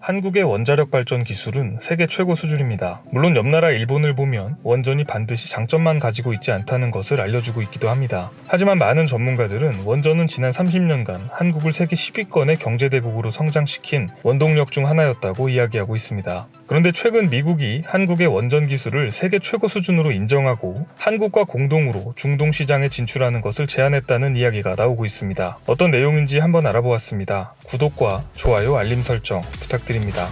한국의 원자력 발전 기술은 세계 최고 수준입니다. 물론 옆나라 일본을 보면 원전이 반드시 장점만 가지고 있지 않다는 것을 알려주고 있기도 합니다. 하지만 많은 전문가들은 원전은 지난 30년간 한국을 세계 10위권의 경제대국으로 성장시킨 원동력 중 하나였다고 이야기하고 있습니다. 그런데 최근 미국이 한국의 원전 기술을 세계 최고 수준으로 인정하고 한국과 공동으로 중동 시장에 진출하는 것을 제안했다는 이야기가 나오고 있습니다. 어떤 내용인지 한번 알아보았습니다. 구독과 좋아요, 알림 설정 부탁드립니다.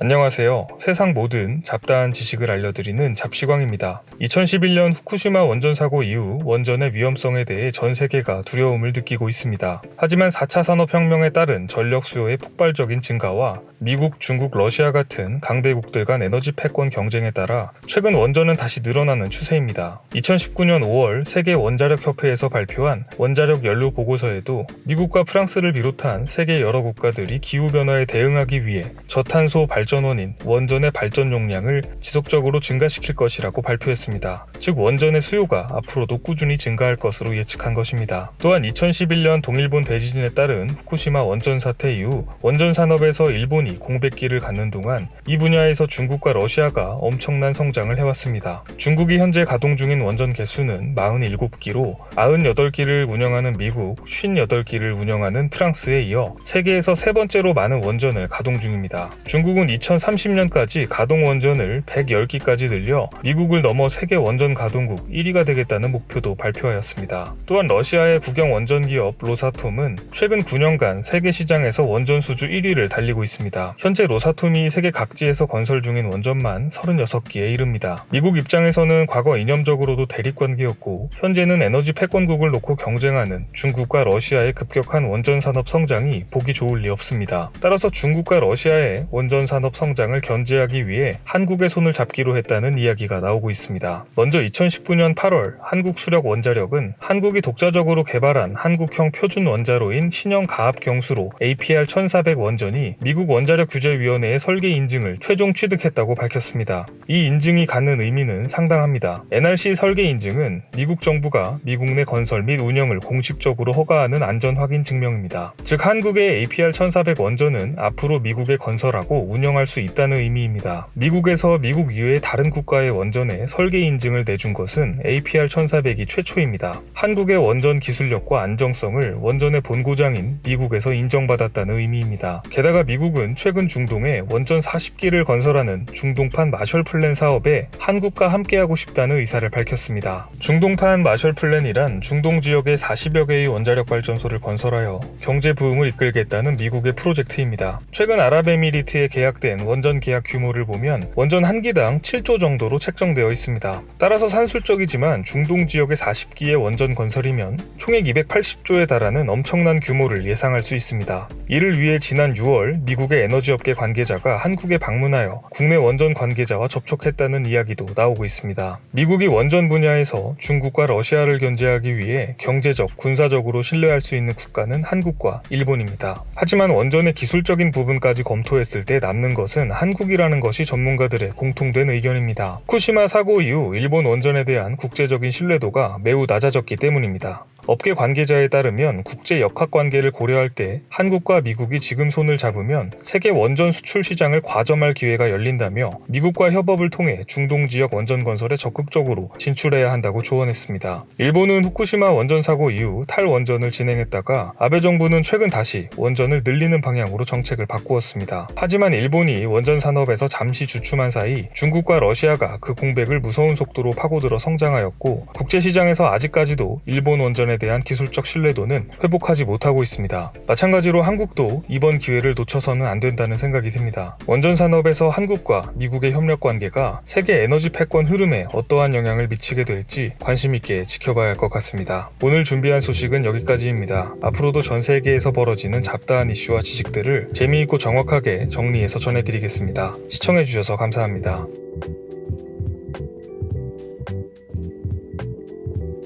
안녕하세요. 세상 모든 잡다한 지식을 알려드리는 잡시광입니다. 2011년 후쿠시마 원전 사고 이후 원전의 위험성에 대해 전 세계가 두려움을 느끼고 있습니다. 하지만 4차 산업혁명에 따른 전력 수요의 폭발적인 증가와 미국, 중국, 러시아 같은 강대국들 간 에너지 패권 경쟁에 따라 최근 원전은 다시 늘어나는 추세입니다. 2019년 5월 세계 원자력협회에서 발표한 원자력 연료 보고서에도 미국과 프랑스를 비롯한 세계 여러 국가들이 기후변화에 대응하기 위해 저탄소 발전원인 원전의 발전 용량을 지속적으로 증가시킬 것이라고 발표했습니다. 즉 원전의 수요가 앞으로도 꾸준히 증가할 것으로 예측한 것입니다. 또한 2011년 동일본 대지진에 따른 후쿠시마 원전 사태 이후 원전 산업에서 일본이 공백기를 갖는 동안 이 분야에서 중국과 러시아가 엄청난 성장을 해왔습니다. 중국이 현재 가동 중인 원전 개수는 47기로 98기를 운영하는 미국, 58기를 운영하는 프랑스에 이어 세계에서 세 번째로 많은 원전을 가동 중입니다. 중국은 2030년까지 가동 원전을 110기까지 늘려 미국을 넘어 세계 원전 가동국 1위가 되겠다는 목표도 발표하였습니다. 또한 러시아의 국영 원전 기업 로사톰은 최근 9년간 세계 시장에서 원전 수주 1위를 달리고 있습니다. 현재 로사톰이 세계 각지에서 건설 중인 원전만 36기에 이릅니다. 미국 입장에서는 과거 이념적으로도 대립관계였고 현재는 에너지 패권국을 놓고 경쟁하는 중국과 러시아의 급격한 원전 산업 성장이 보기 좋을 리 없습니다. 따라서 중국과 러시아의 원전 산업 성장을 견제하기 위해 한국의 손을 잡기로 했다는 이야기가 나오고 있습니다. 먼저 2019년 8월 한국수력원자력은 한국이 독자적으로 개발한 한국형 표준 원자로인 신형 가압 경수로 APR-1400 원전이 미국 원자력규제위원회의 설계 인증을 최종 취득했다고 밝혔습니다. 이 인증이 갖는 의미는 상당합니다. NRC 설계 인증은 미국 정부가 미국 내 건설 및 운영을 공식적으로 허가하는 안전 확인 증명입니다. 즉 한국의 APR-1400 원전은 앞으로 미국에 건설하고 운영할 수 있다는 의미입니다. 미국에서 미국 이외의 다른 국가의 원전에 설계 인증을 내준 것은 APR-1400이 최초입니다. 한국의 원전 기술력과 안정성을 원전의 본고장인 미국에서 인정받았다는 의미입니다. 게다가 미국은 최근 중동에 원전 40기를 건설하는 중동판 마셜 플랜 사업에 한국과 함께하고 싶다는 의사를 밝혔습니다. 중동판 마셜 플랜이란 중동 지역에 40여 개의 원자력 발전소를 건설하여 경제 부흥을 이끌겠다는 미국의 프로젝트입니다. 최근 아랍에미리트에 계약된 원전 계약 규모를 보면 원전 한 기당 7조 정도로 책정되어 있습니다. 따라서 산술적이지만 중동 지역의 40기의 원전 건설이면 총액 280조에 달하는 엄청난 규모를 예상할 수 있습니다. 이를 위해 지난 6월 미국의 에너지업계 관계자가 한국에 방문하여 국내 원전 관계자와 접촉했다는 이야기도 나오고 있습니다. 미국이 원전 분야에서 중국과 러시아를 견제하기 위해 경제적, 군사적으로 신뢰할 수 있는 국가는 한국과 일본입니다. 하지만 원전의 기술적인 부분까지 검토했을 때 남는 것은 한국이라는 것이 전문가들의 공통된 의견입니다. 후쿠시마 사고 이후 일본 원전에 대한 국제적인 신뢰도가 매우 낮아졌기 때문입니다. 업계 관계자에 따르면 국제 역학 관계를 고려할 때 한국과 미국이 지금 손을 잡으면 세계 원전 수출 시장을 과점할 기회가 열린다며 미국과 협업을 통해 중동 지역 원전 건설에 적극적으로 진출해야 한다고 조언했습니다. 일본은 후쿠시마 원전 사고 이후 탈원전을 진행했다가 아베 정부는 최근 다시 원전을 늘리는 방향으로 정책을 바꾸었습니다. 하지만 일본이 원전 산업에서 잠시 주춤한 사이 중국과 러시아가 그 공백을 무서운 속도로 파고들어 성장하였고 국제시장에서 아직까지도 일본 원전에 대한 기술적 신뢰도는 회복하지 못하고 있습니다. 마찬가지로 한국도 이번 기회를 놓쳐서는 안 된다는 생각이 듭니다. 원전 산업에서 한국과 미국의 협력 관계가 세계 에너지 패권 흐름에 어떠한 영향을 미치게 될지 관심 있게 지켜봐야 할 것 같습니다. 오늘 준비한 소식은 여기까지입니다. 앞으로도 전 세계에서 벌어지는 잡다한 이슈와 지식들을 재미있고 정확하게 정리해서 전해드리겠습니다. 시청해주셔서 감사합니다.